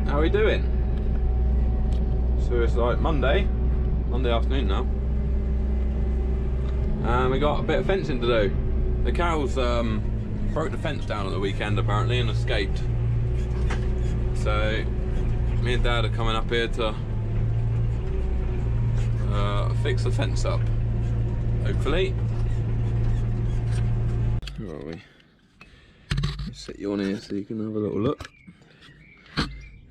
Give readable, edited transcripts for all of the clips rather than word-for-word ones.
How are we doing? So it's like Monday afternoon now, and we got a bit of fencing to do. The cows broke the fence down at the weekend apparently and escaped. So me and Dad are coming up here to fix the fence up, hopefully. Where are we? Let's set you on here so you can have a little look.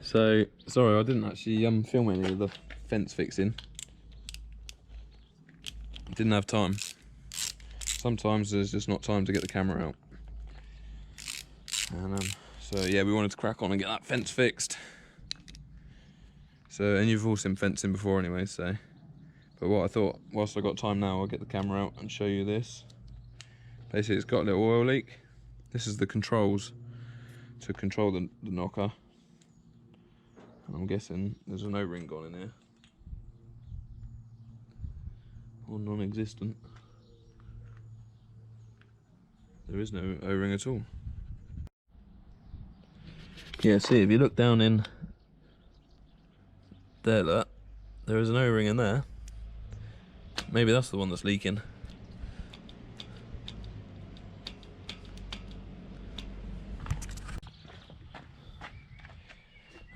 So, sorry, I didn't actually film any of the fence fixing. Didn't have time. Sometimes there's just not time to get the camera out. And so yeah, we wanted to crack on and get that fence fixed. So, and you've all seen fencing before anyway, so. But what I thought, whilst I got time now, I'll get the camera out and show you this. Basically, it's got a little oil leak. This is the controls to control the knocker. And I'm guessing there's an O-ring gone in here. Or non-existent. There is no O-ring at all. Yeah, see, if you look down in there, look, there is an O-ring in there. Maybe that's the one that's leaking.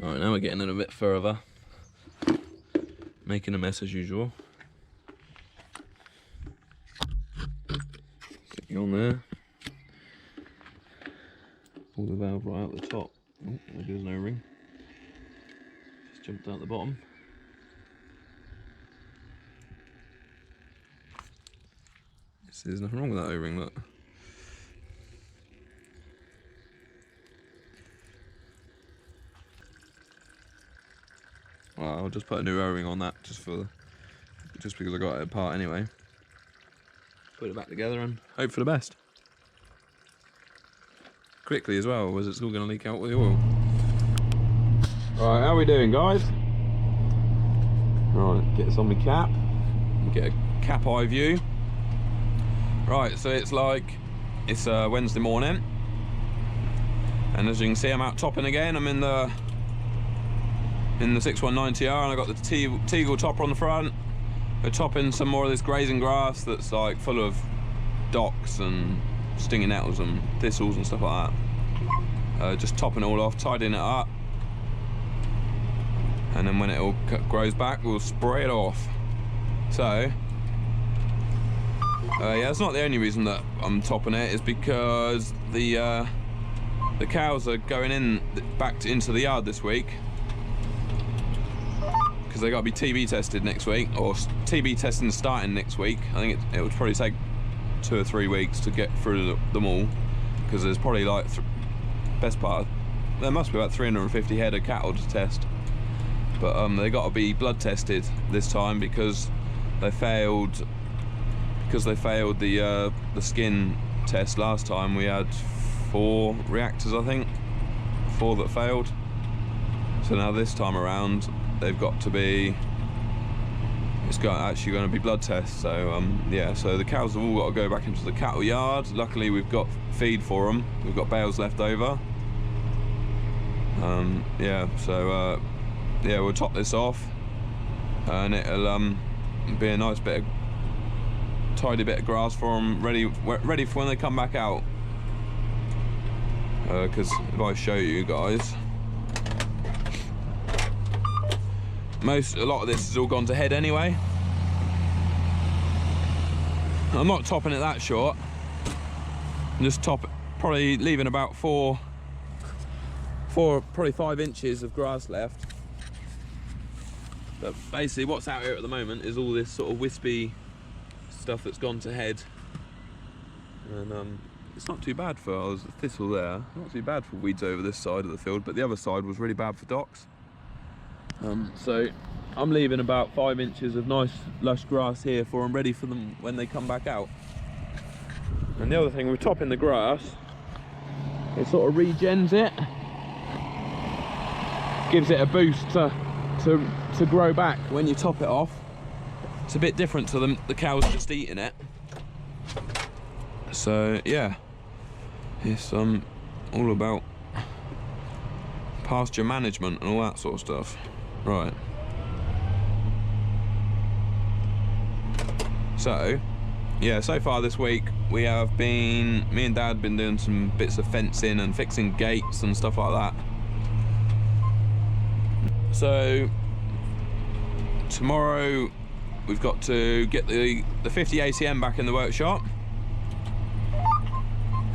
Alright, now we're getting in a bit further. Making a mess as usual. Get you on there. Pull the valve right out the top. Oh, maybe there's no ring. Just jumped out the bottom. See, there's nothing wrong with that O-ring, look. Well, I'll just put a new O-ring on that just because I got it apart anyway. Put it back together and hope for the best. Quickly as well, as it's all going to leak out with the oil. Right, how are we doing, guys? Right, get this on my cap. Get a cap eye view. Right, so it's Wednesday morning, and as you can see, I'm out topping again. I'm in the 619TR, and I got the Teagle topper on the front. We're topping some more of this grazing grass that's like full of docks and stinging nettles and thistles and stuff like that. Just topping it all off, tidying it up, and then when it all grows back, we'll spray it off. So. Yeah, it's not the only reason that I'm topping it. It's because the cows are going back into the yard this week because they got to be TB tested next week, or TB testing starting next week. I think it would probably take 2 or 3 weeks to get through them all, because there's probably like there must be about 350 head of cattle to test, but they got to be blood tested this time because they failed. Because they failed the skin test last time. We had 4 reactors, I think, 4 that failed. So now this time around, they've got to be. It's actually going to be blood tests. So yeah. So the cows have all got to go back into the cattle yard. Luckily, we've got feed for them. We've got bales left over. Yeah. So yeah, we'll top this off, and it'll be a nice bit of. Tidy bit of grass for them, ready for when they come back out. Because if I show you guys, a lot of this has all gone to head anyway. I'm not topping it that short. I'm just probably leaving about probably 5 inches of grass left. But basically, what's out here at the moment is all this sort of wispy stuff that's gone to head, and it's not too bad for there's a thistle there, not too bad for weeds over this side of the field, but the other side was really bad for docks. So I'm leaving about 5 inches of nice lush grass here for them, ready for them when they come back out. And the other thing, we're topping the grass, it sort of regens it, gives it a boost to grow back when you top it off. It's a bit different to the cows just eating it. So yeah, it's all about pasture management and all that sort of stuff. Right. So, yeah, so far this week me and Dad have been doing some bits of fencing and fixing gates and stuff like that. So, tomorrow we've got to get the 50 ATM back in the workshop.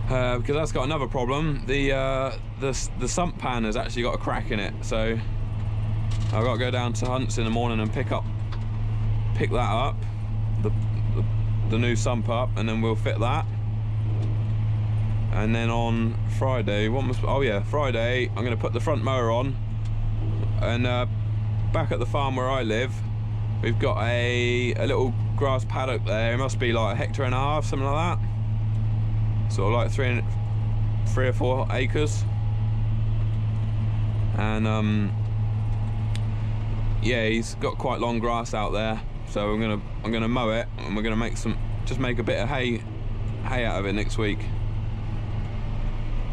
Because that's got another problem. The sump pan has actually got a crack in it, so I've got to go down to Hunt's in the morning and pick that up, the new sump up, and then we'll fit that. And then on Friday, Friday, I'm going to put the front mower on, and back at the farm where I live, we've got a little grass paddock there. It must be like 1.5 hectares, something like that. Sort of like 3 or 4 acres. And yeah, he's got quite long grass out there, so I'm gonna mow it, and we're gonna make a bit of hay out of it next week.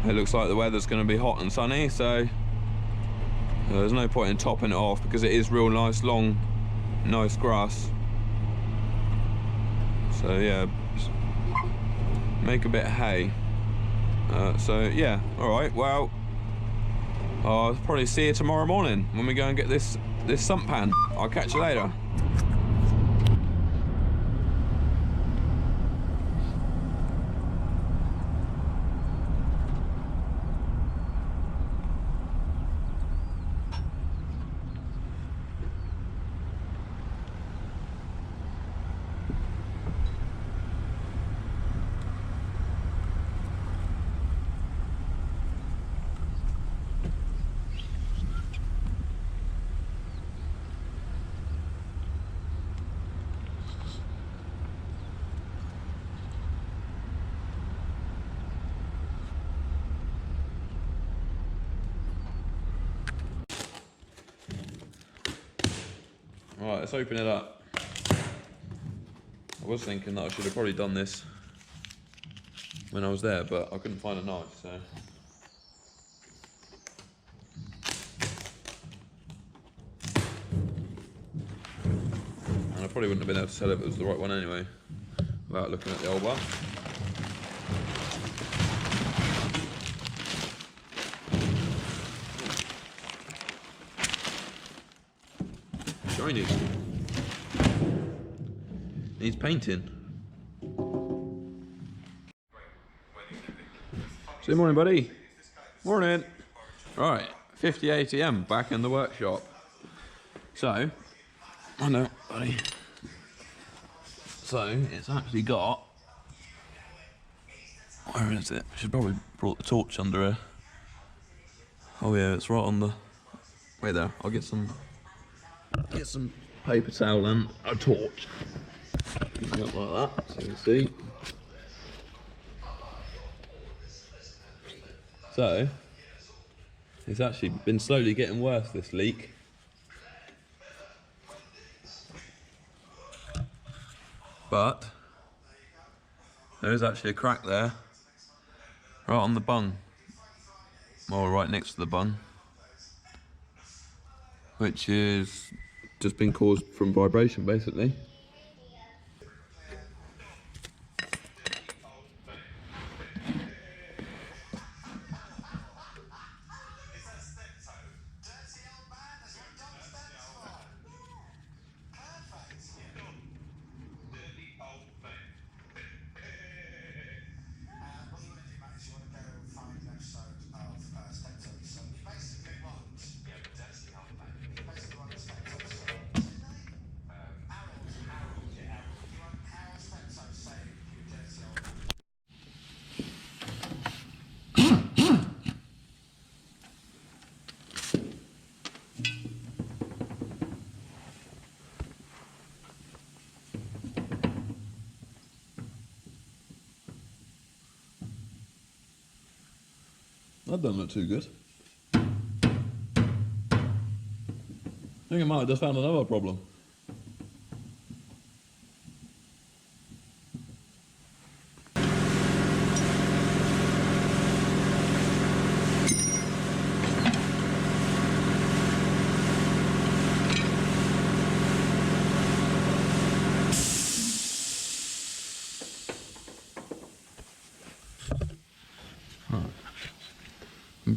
It looks like the weather's gonna be hot and sunny, so there's no point in topping it off because it is real nice, long, nice grass. So yeah, make a bit of hay. So yeah, alright, well, I'll probably see you tomorrow morning when we go and get this sump pan. I'll catch you later. Right, let's open it up. I was thinking that I should have probably done this when I was there, but I couldn't find a knife, so. And I probably wouldn't have been able to tell if it was the right one anyway, without looking at the old one. Shiny. Needs painting. Say morning, buddy. Morning. Right, 50 ATM back in the workshop. So, I know, buddy. So, it's actually got... Where is it? I should probably brought the torch under here. Oh yeah, it's right on the... Wait there, I'll get some paper towel and a torch. Up like that, so you can see. So, it's actually been slowly getting worse, this leak. But, there is actually a crack there, right on the bung, or right next to the bung, which is just been caused from vibration, basically. That doesn't look too good. I think I might have just found another problem.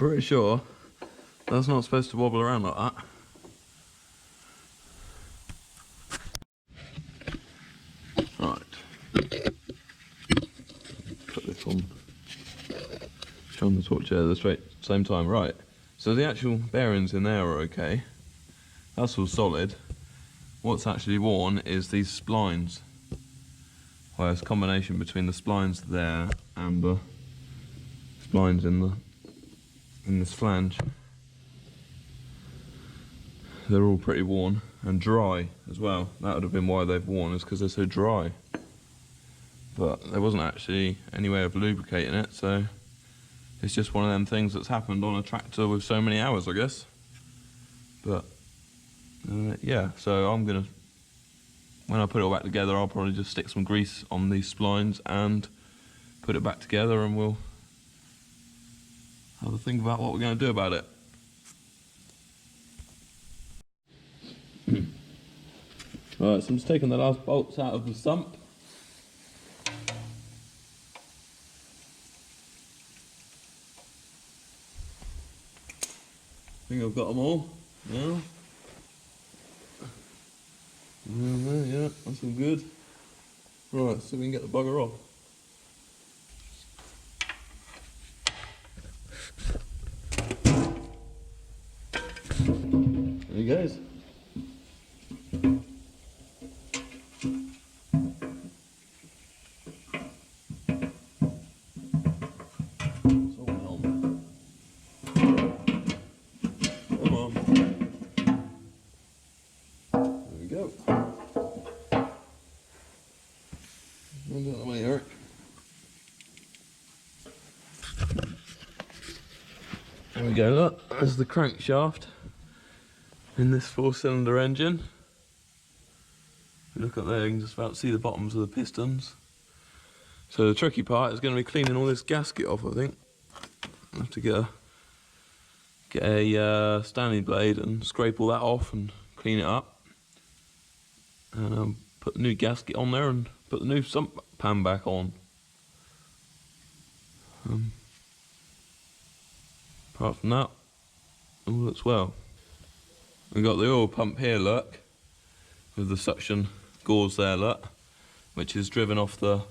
pretty sure that's not supposed to wobble around like that. Right. Put this on. Trying the torch at the same time. Right. So the actual bearings in there are okay. That's all solid. What's actually worn is these splines. Well, it's a combination between the splines there and the splines in this flange. They're all pretty worn and dry as well. That would have been why they've worn, is because they're so dry. But there wasn't actually any way of lubricating it, so it's just one of them things that's happened on a tractor with so many hours, I guess. But yeah, so I'm gonna, when I put it all back together, I'll probably just stick some grease on these splines and put it back together, and we'll have a think about what we're going to do about it. Right, so I'm just taking the last bolts out of the sump. I think I've got them all now. Yeah, that's all good. Right, so we can get the bugger off. There he goes. There we go, look, there's the crankshaft in this 4-cylinder engine. Look up there, you can just about see the bottoms of the pistons. So the tricky part is going to be cleaning all this gasket off, I think. I have to get a Stanley blade and scrape all that off and clean it up. And put the new gasket on there and put the new sump pan back on. Apart from that, all looks well. We've got the oil pump here, look, with the suction gauze there, look, which is driven off the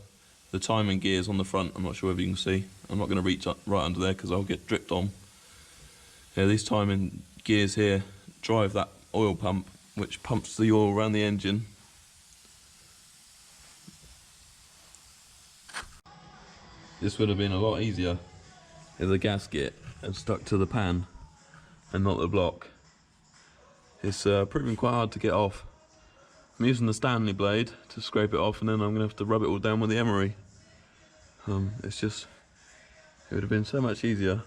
timing gears on the front. I'm not sure whether you can see. I'm not going to reach up right under there because I'll get dripped on. Yeah, these timing gears here drive that oil pump, which pumps the oil around the engine. This would have been a lot easier if the gasket had stuck to the pan and not the block. It's proving quite hard to get off. I'm using the Stanley blade to scrape it off, and then I'm going to have to rub it all down with the emery. It's just, it would have been so much easier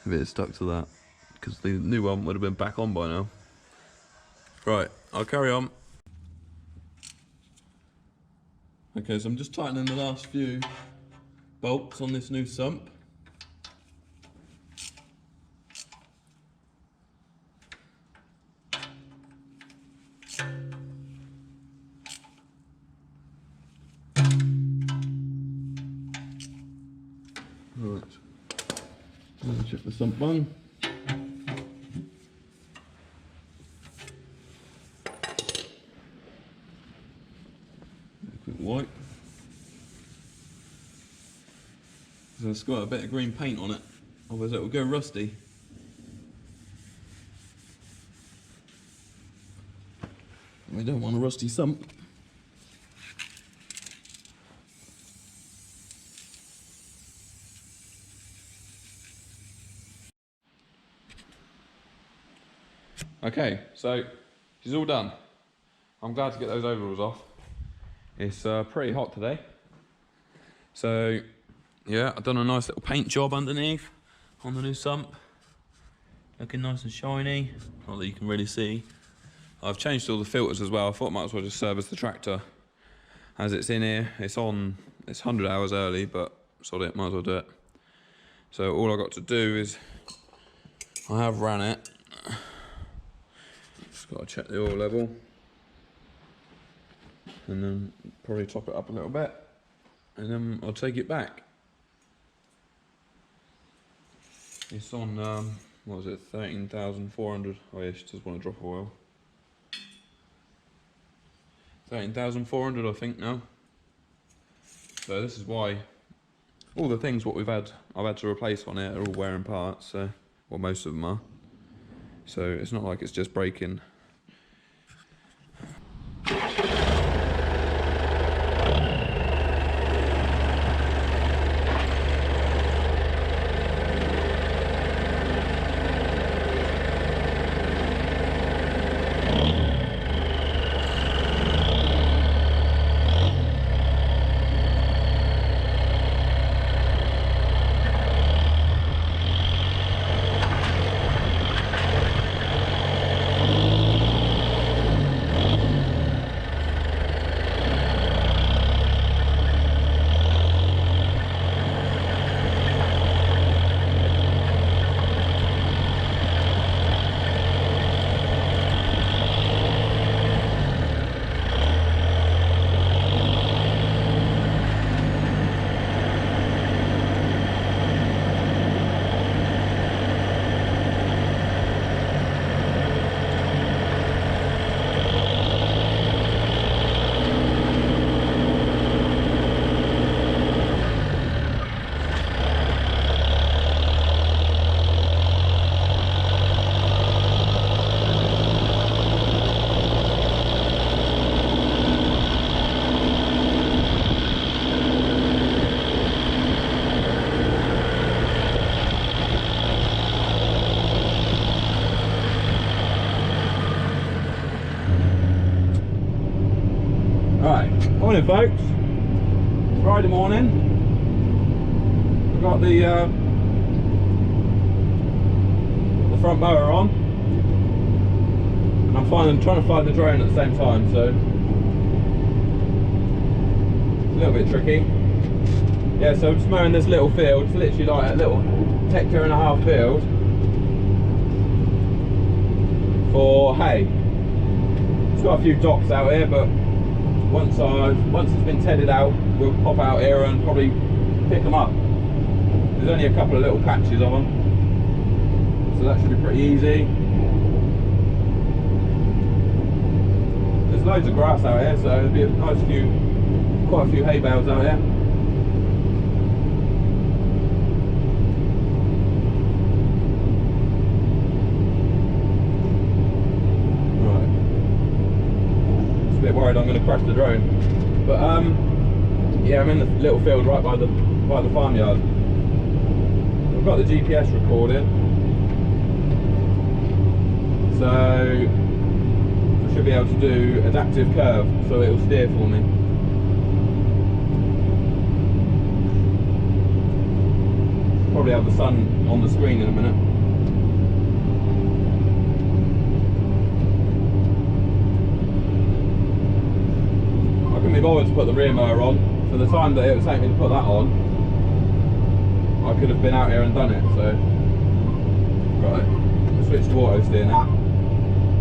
if it had stuck to that, because the new one would have been back on by now. Right, I'll carry on. Okay, so I'm just tightening the last few bolts on this new sump. Right, let's check the sump bung. Quick wipe. So it's got a bit of green paint on it, otherwise it will go rusty. We don't want a rusty sump. Okay, so she's all done. I'm glad to get those overalls off. It's pretty hot today. So yeah, I've done a nice little paint job underneath on the new sump. Looking nice and shiny, not that you can really see. I've changed all the filters as well. I thought I might as well just service the tractor as it's in here. It's 100 hours early, but sod it, might as well do it. So all I've got to do is, I have ran it. Just got to check the oil level. And then probably top it up a little bit. And then I'll take it back. It's on, what was it, 13,400. Oh yeah, she does want to drop oil. 13,400 I think now. So this is why all the things what I've had to replace on it are all wearing parts, so, well, most of them are. So it's not like it's just breaking. Morning folks, it's Friday morning. I've got the front mower on, and I'm trying to find the drone at the same time, so it's a little bit tricky. Yeah, so I'm just mowing this little field. It's literally like a little hectare-and-a-half field for hay. It's got a few docks out here, but once it's been tedded out, we'll pop out here and probably pick them up. There's only a couple of little patches of them, so that should be pretty easy. There's loads of grass out here, so there'll be quite a few hay bales out here. Worried I'm going to crash the drone, but yeah, I'm in the little field right by the farmyard. I've got the GPS recording, so I should be able to do adaptive curve, so it'll steer for me. Probably have the sun on the screen in a minute. Be bothered to put the rear mower on. For the time that it would take me to put that on, I could have been out here and done it. So right, I'll switch to auto steer now.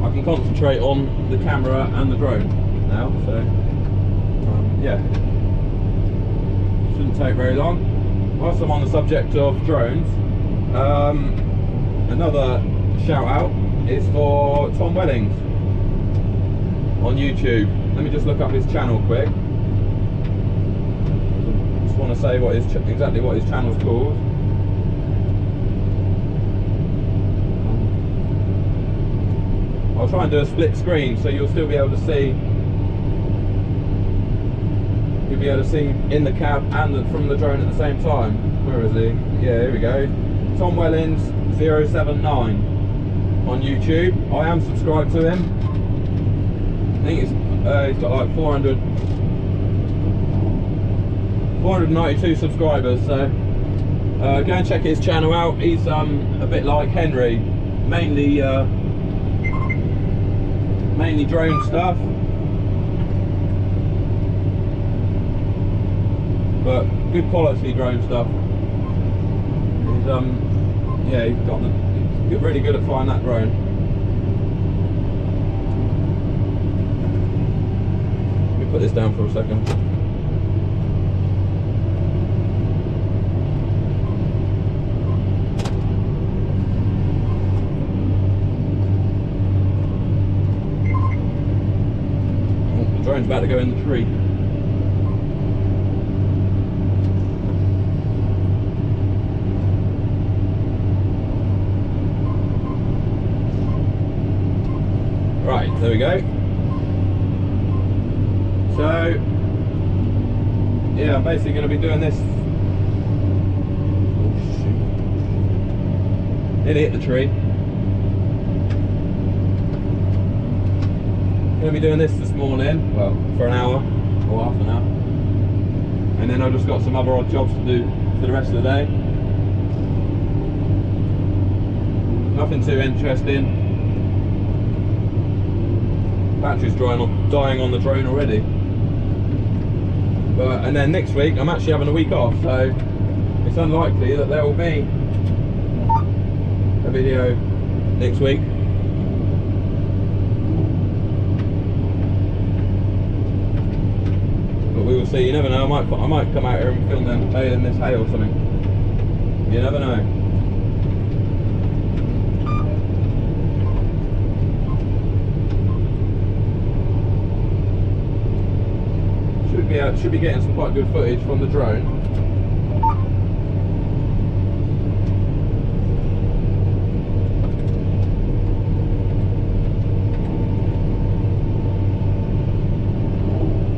I can concentrate on the camera and the drone now, so yeah, shouldn't take very long. Whilst I'm on the subject of drones, another shout out is for Tom Wellings on YouTube. Let me just look up his channel quick. Just want to say exactly what his channel's called. I'll try and do a split screen so you'll still be able to see. You'll be able to see in the cab and from the drone at the same time. Where is he? Yeah, here we go. Tom Wellings 079 on YouTube. I am subscribed to him. I think he's got like 492 subscribers, so go and check his channel out. He's a bit like Henry, mainly drone stuff, but good quality drone stuff. He's yeah, he's really good at flying that drone. Put this down for a second. drone's about to go in the tree. Right, there we go. So, yeah, I'm basically going to be doing this. Oh shoot. Nearly hit the tree. Going to be doing this morning, well, for an hour or half an hour. And then I've just got some other odd jobs to do for the rest of the day. Nothing too interesting. Battery's dying on the drone already. And then next week I'm actually having a week off, so it's unlikely that there will be a video next week. But we will see. You never know. I might come out here and film them baling this hay or something. You never know. Should be getting some quite good footage from the drone.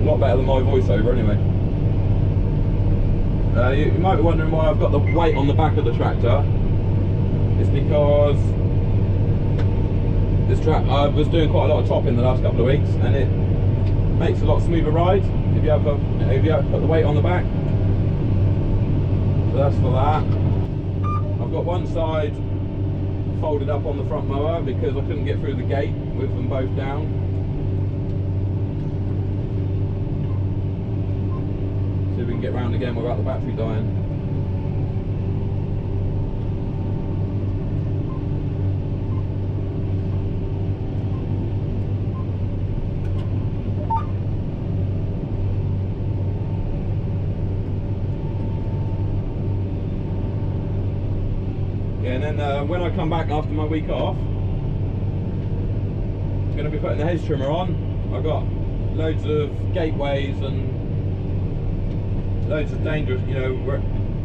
A lot better than my voiceover anyway. You might be wondering why I've got the weight on the back of the tractor. It's because I was doing quite a lot of topping the last couple of weeks, and it makes a lot smoother ride if you have put the weight on the back. So that's for that. I've got one side folded up on the front mower because I couldn't get through the gate with them both down. See if we can get round again without the battery dying. And then when I come back after my week off, I'm going to be putting the hedge trimmer on. I've got loads of gateways and loads of dangerous, you know,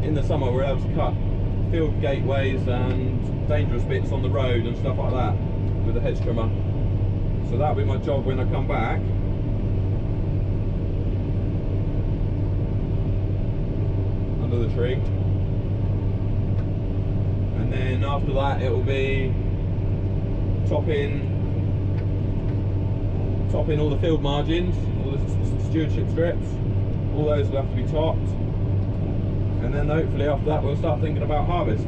in the summer we're able to cut field gateways and dangerous bits on the road and stuff like that with the hedge trimmer. So that'll be my job when I come back. Under the tree. And then after that it will be topping all the field margins, all the stewardship strips, all those will have to be topped. And then hopefully after that we'll start thinking about harvest.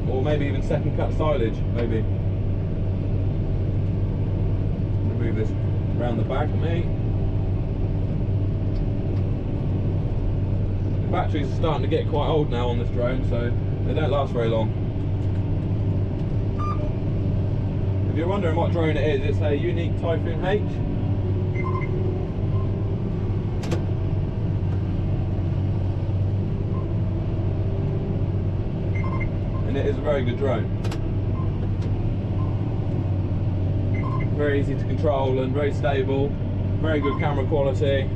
Or maybe even second cut silage, maybe. Move this around the back of me. The batteries are starting to get quite old now on this drone, so they don't last very long. If you're wondering what drone it is, it's a Unique Typhoon H. And it is a very good drone. Very easy to control and very stable. Very good camera quality.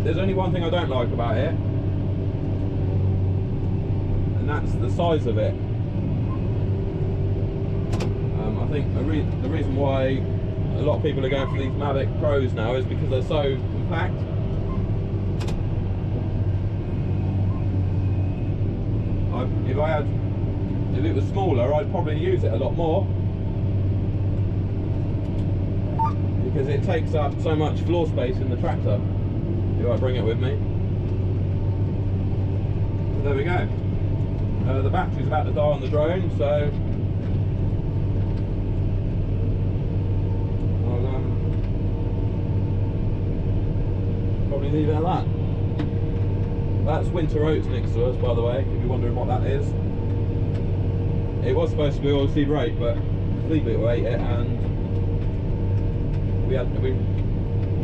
There's only one thing I don't like about it, and that's the size of it. I think the reason why a lot of people are going for these Mavic Pros now is because they're so compact. If it was smaller, I'd probably use it a lot more, because it takes up so much floor space in the tractor. Do I bring it with me? So there we go. The battery's about to die on the drone, so I'll probably leave it at that. That's winter oats next to us, by the way, if you're wondering what that is. It was supposed to be oilseed rape, but flea beetle ate it, and we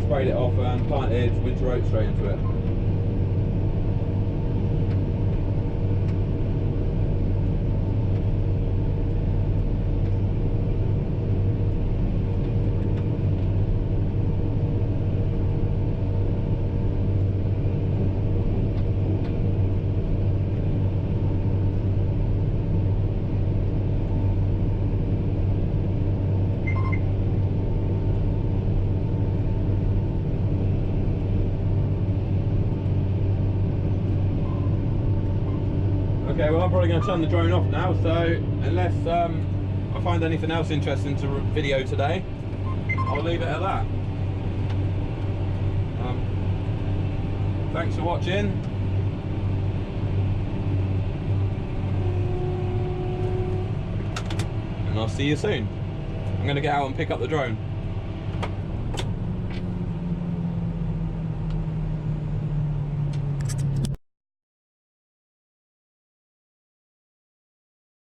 sprayed it off and planted winter oats straight into it. Okay, well I'm probably going to turn the drone off now, so unless I find anything else interesting to video today, I'll leave it at that. Thanks for watching. And I'll see you soon. I'm going to get out and pick up the drone.